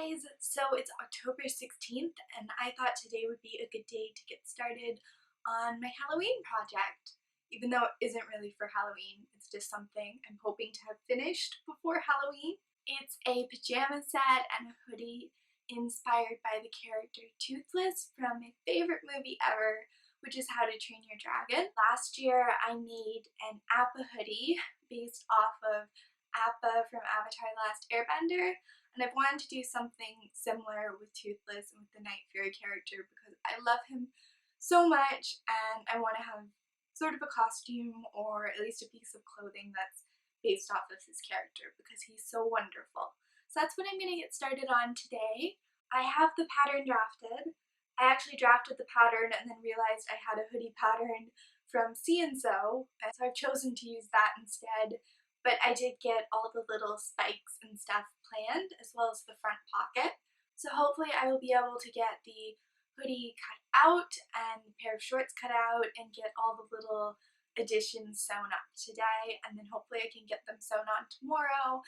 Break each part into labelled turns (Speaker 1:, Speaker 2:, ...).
Speaker 1: guys! So it's October 16th and I thought today would be a good day to get started on my Halloween project. Even though it isn't really for Halloween, it's just something I'm hoping to have finished before Halloween. It's a pajama set and a hoodie inspired by the character Toothless from my favorite movie ever, which is How to Train Your Dragon. Last year I made an Appa hoodie based off of Appa from Avatar: The Last Airbender, and I've wanted to do something similar with Toothless and with the Night Fury character because I love him so much and I want to have sort of a costume or at least a piece of clothing that's based off of his character because he's so wonderful. So that's what I'm going to get started on today. I have the pattern drafted. I actually drafted the pattern and then realized I had a hoodie pattern from So, and so I've chosen to use that instead. But I did get all the little spikes and stuff planned, as well as the front pocket. So hopefully I will be able to get the hoodie cut out and the pair of shorts cut out and get all the little additions sewn up today, and then hopefully I can get them sewn on tomorrow,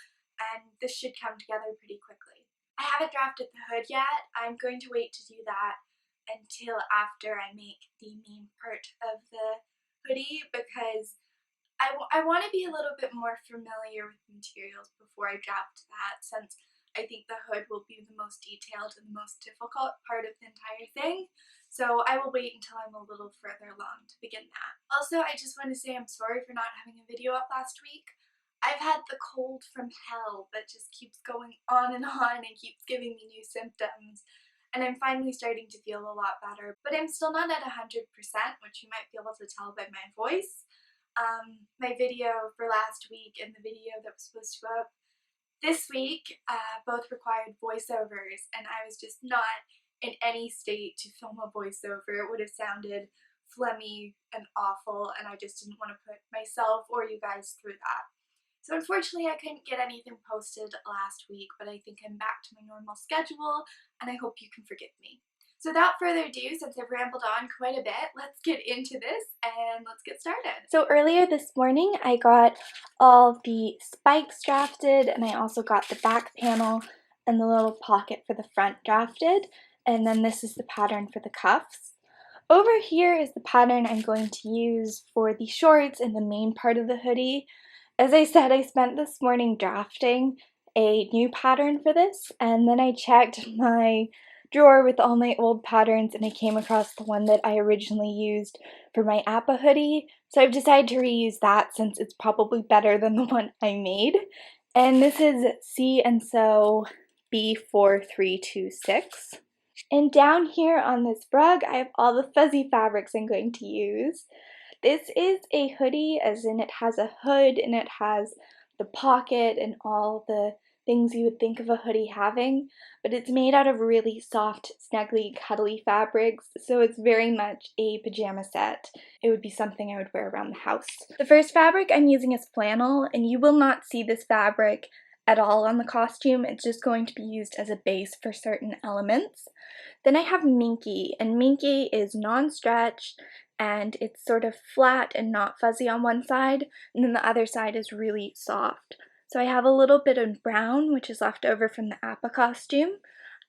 Speaker 1: and this should come together pretty quickly. I haven't drafted the hood yet. I'm going to wait to do that until after I make the main part of the hoodie because I want to be a little bit more familiar with materials before I draft that, since I think the hood will be the most detailed and the most difficult part of the entire thing. So I will wait until I'm a little further along to begin that. Also, I just want to say I'm sorry for not having a video up last week. I've had the cold from hell that just keeps going on and keeps giving me new symptoms. And I'm finally starting to feel a lot better, but I'm still not at 100%, which you might be able to tell by my voice. My video for last week and the video that was supposed to go up this week both required voiceovers, and I was just not in any state to film a voiceover. It would have sounded phlegmy and awful, and I just didn't want to put myself or you guys through that. So unfortunately I couldn't get anything posted last week, but I think I'm back to my normal schedule, and I hope you can forgive me. So without further ado, since I've rambled on quite a bit, let's get into this and let's get started. So earlier this morning I got all the spikes drafted, and I also got the back panel and the little pocket for the front drafted, and then this is the pattern for the cuffs. Over here is the pattern I'm going to use for the shorts and the main part of the hoodie. As I said, I spent this morning drafting a new pattern for this, and then I checked my drawer with all my old patterns and I came across the one that I originally used for my Appa hoodie, so I've decided to reuse that since it's probably better than the one I made. And this is So B4326. And down here on this rug I have all the fuzzy fabrics I'm going to use. This is a hoodie, as in it has a hood and it has the pocket and all the things you would think of a hoodie having, but it's made out of really soft, snuggly, cuddly fabrics, so it's very much a pajama set. It would be something I would wear around the house. The first fabric I'm using is flannel, and you will not see this fabric at all on the costume. It's just going to be used as a base for certain elements. Then I have Minky, and Minky is non-stretch, and it's sort of flat and not fuzzy on one side, and then the other side is really soft. So I have a little bit of brown, which is left over from the Appa costume.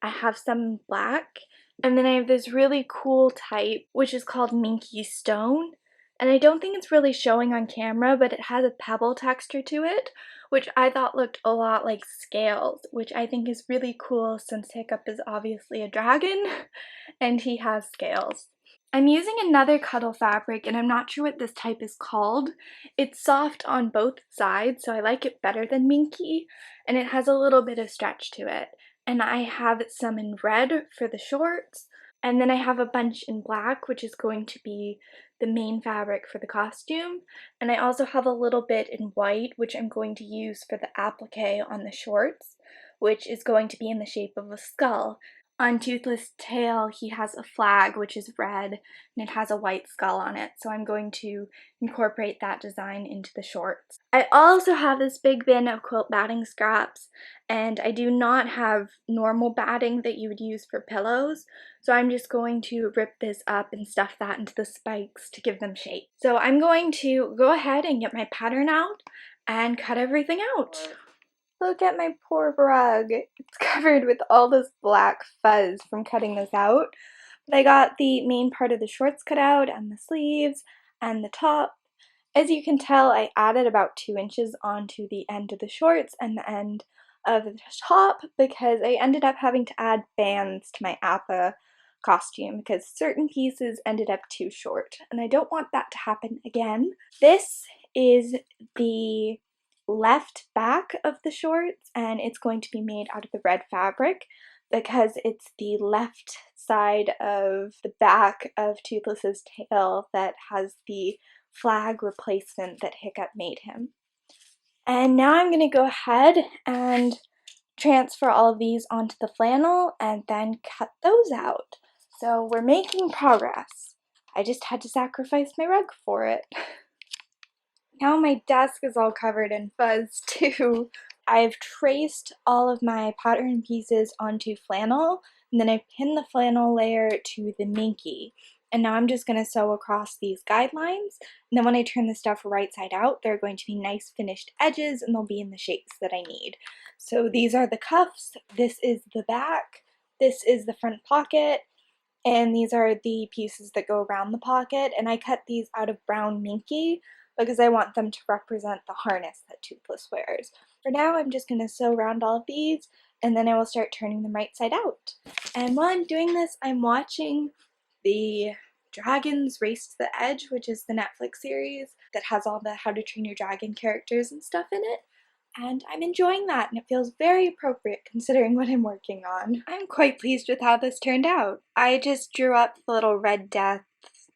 Speaker 1: I have some black, and then I have this really cool type, which is called Minky Stone. And I don't think it's really showing on camera, but it has a pebble texture to it, which I thought looked a lot like scales, which I think is really cool since Hiccup is obviously a dragon, and he has scales. I'm using another cuddle fabric, and I'm not sure what this type is called. It's soft on both sides, so I like it better than Minky, and it has a little bit of stretch to it. And I have some in red for the shorts, and then I have a bunch in black, which is going to be the main fabric for the costume. And I also have a little bit in white, which I'm going to use for the applique on the shorts, which is going to be in the shape of a skull. On Toothless' tail, he has a flag, which is red, and it has a white skull on it, so I'm going to incorporate that design into the shorts. I also have this big bin of quilt batting scraps, and I do not have normal batting that you would use for pillows, so I'm just going to rip this up and stuff that into the spikes to give them shape. So I'm going to go ahead and get my pattern out and cut everything out. Look at my poor rug. It's covered with all this black fuzz from cutting this out. But I got the main part of the shorts cut out and the sleeves and the top. As you can tell, I added about 2 inches onto the end of the shorts and the end of the top because I ended up having to add bands to my Appa costume because certain pieces ended up too short, and I don't want that to happen again. This is the left back of the shorts, and it's going to be made out of the red fabric because it's the left side of the back of Toothless's tail that has the flag replacement that Hiccup made him. And now I'm going to go ahead and transfer all of these onto the flannel and then cut those out. So we're making progress. I just had to sacrifice my rug for it. Now my desk is all covered in fuzz too. I've traced all of my pattern pieces onto flannel, and then I pinned the flannel layer to the minky. And now I'm just going to sew across these guidelines, and then when I turn the stuff right side out, they're going to be nice finished edges and they'll be in the shapes that I need. So these are the cuffs, this is the back, this is the front pocket, and these are the pieces that go around the pocket, and I cut these out of brown minky because I want them to represent the harness that Toothless wears. For now, I'm just going to sew around all of these, and then I will start turning them right side out. And while I'm doing this, I'm watching the Dragons Race to the Edge, which is the Netflix series that has all the How to Train Your Dragon characters and stuff in it. And I'm enjoying that, and it feels very appropriate considering what I'm working on. I'm quite pleased with how this turned out. I just drew up the little Red Death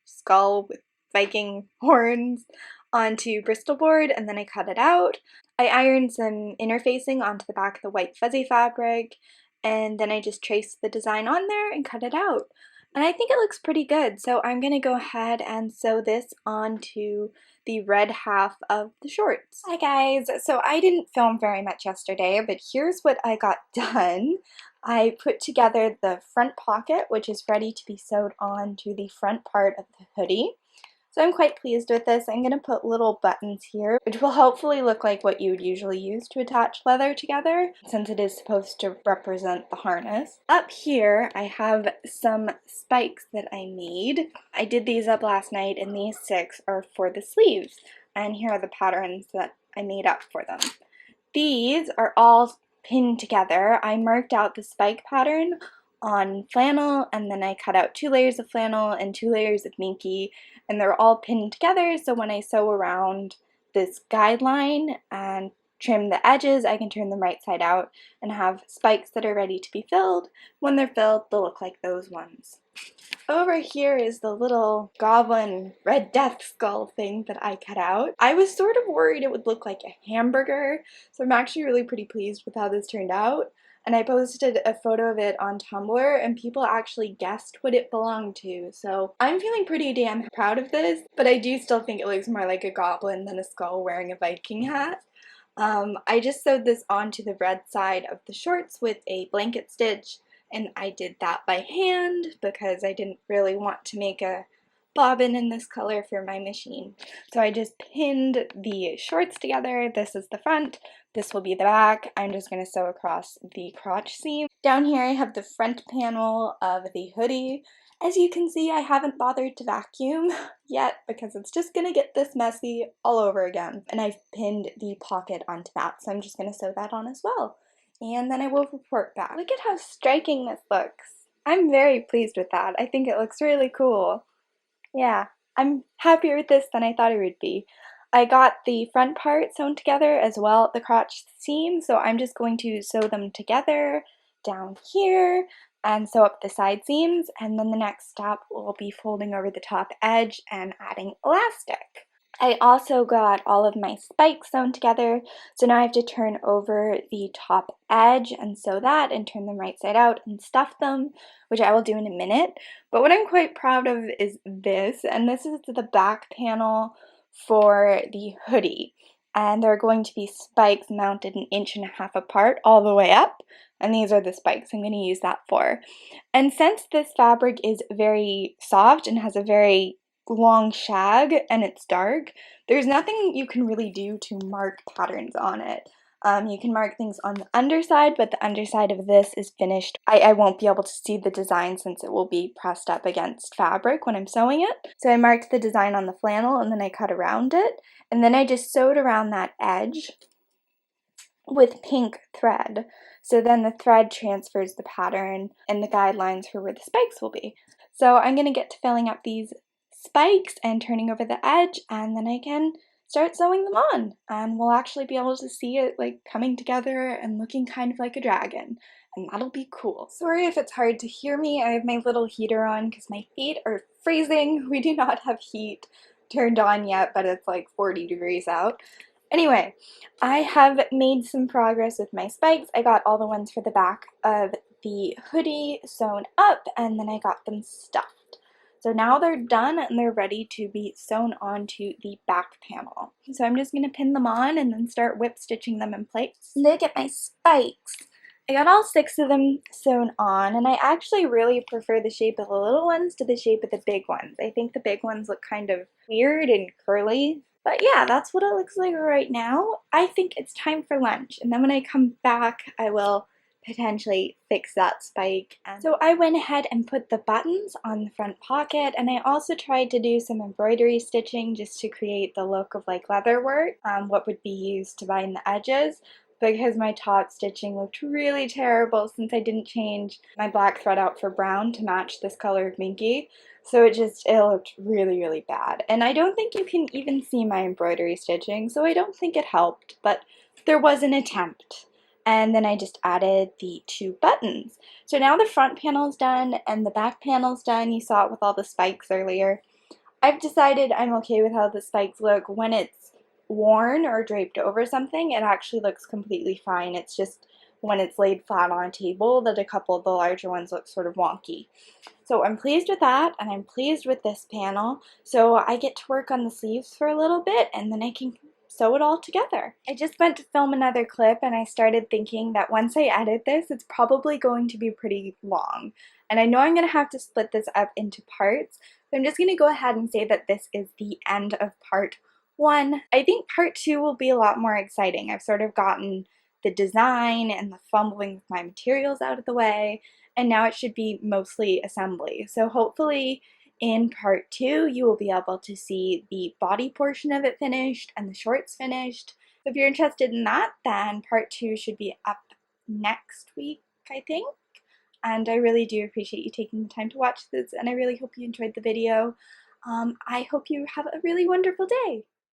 Speaker 1: skull with Viking horns onto Bristol board, and then I cut it out. I ironed some interfacing onto the back of the white fuzzy fabric, and then I just traced the design on there and cut it out. And I think it looks pretty good, so I'm going to go ahead and sew this onto the red half of the shorts. Hi guys! So I didn't film very much yesterday, but here's what I got done. I put together the front pocket, which is ready to be sewed onto the front part of the hoodie. So I'm quite pleased with this. I'm going to put little buttons here, which will hopefully look like what you would usually use to attach leather together, since it is supposed to represent the harness. Up here, I have some spikes that I made. I did these up last night, and these 6 are for the sleeves. And here are the patterns that I made up for them. These are all pinned together. I marked out the spike pattern on flannel, and then I cut out 2 layers of flannel and 2 layers of minky, and they're all pinned together, so when I sew around this guideline and trim the edges, I can turn them right side out and have spikes that are ready to be filled. When they're filled, they'll look like those ones. Over here is the little goblin Red Death skull thing that I cut out. I was sort of worried it would look like a hamburger, so I'm actually really pretty pleased with how this turned out. And I posted a photo of it on Tumblr, and people actually guessed what it belonged to, so I'm feeling pretty damn proud of this, but I do still think it looks more like a goblin than a skull wearing a Viking hat. I just sewed this onto the red side of the shorts with a blanket stitch, and I did that by hand because I didn't really want to make a bobbin in this color for my machine. So I just pinned the shorts together. This is the front, this will be the back. I'm just going to sew across the crotch seam. Down here I have the front panel of the hoodie. As you can see, I haven't bothered to vacuum yet because it's just going to get this messy all over again. And I've pinned the pocket onto that, so I'm just going to sew that on as well. And then I will report back. Look at how striking this looks. I'm very pleased with that. I think it looks really cool. Yeah, I'm happier with this than I thought it would be. I got the front part sewn together as well at the crotch seam, so I'm just going to sew them together down here and sew up the side seams, and then the next step will be folding over the top edge and adding elastic. I also got all of my spikes sewn together, so now I have to turn over the top edge and sew that and turn them right side out and stuff them, which I will do in a minute. But what I'm quite proud of is this, and this is the back panel for the hoodie. And there are going to be spikes mounted 1.5 inches apart all the way up, and these are the spikes I'm going to use that for. And since this fabric is very soft and has a very long shag and it's dark, there's nothing you can really do to mark patterns on it. You can mark things on the underside, but the underside of this is finished. I won't be able to see the design since it will be pressed up against fabric when I'm sewing it. So I marked the design on the flannel and then I cut around it. And then I just sewed around that edge with pink thread. So then the thread transfers the pattern and the guidelines for where the spikes will be. So I'm going to get to filling up these spikes and turning over the edge, and then I can start sewing them on, and we'll actually be able to see it like coming together and looking kind of like a dragon, and that'll be cool. Sorry if it's hard to hear me. I have my little heater on because my feet are freezing. We do not have heat turned on yet, but it's like 40 degrees out. Anyway, I have made some progress with my spikes. I got all the ones for the back of the hoodie sewn up, and then I got them stuffed. So now they're done and they're ready to be sewn onto the back panel. So I'm just going to pin them on and then start whip stitching them in place. Look at my spikes. I got all 6 of them sewn on, and I actually really prefer the shape of the little ones to the shape of the big ones. I think the big ones look kind of weird and curly. But yeah, that's what it looks like right now. I think it's time for lunch, and then when I come back, I will potentially fix that spike. And so I went ahead and put the buttons on the front pocket, and I also tried to do some embroidery stitching just to create the look of like leather work, what would be used to bind the edges, because my top stitching looked really terrible since I didn't change my black thread out for brown to match this color of Minky. So it looked really, really bad. And I don't think you can even see my embroidery stitching, so I don't think it helped, but there was an attempt. And then I just added the 2 buttons. So now the front panel's done and the back panel's done. You saw it with all the spikes earlier. I've decided I'm okay with how the spikes look. When it's worn or draped over something, it actually looks completely fine. It's just when it's laid flat on a table that a couple of the larger ones look sort of wonky. So I'm pleased with that, and I'm pleased with this panel. So I get to work on the sleeves for a little bit, and then I can sew it all together. I just went to film another clip, and I started thinking that once I edit this, it's probably going to be pretty long. And I know I'm going to have to split this up into parts, so I'm just going to go ahead and say that this is the end of part 1. I think part 2 will be a lot more exciting. I've sort of gotten the design and the fumbling with my materials out of the way, and now it should be mostly assembly. So hopefully in part 2 you will be able to see the body portion of it finished and the shorts finished. So if you're interested in that, then part 2 should be up next week, I think. And I really do appreciate you taking the time to watch this, and I really hope you enjoyed the video. I hope you have a really wonderful day.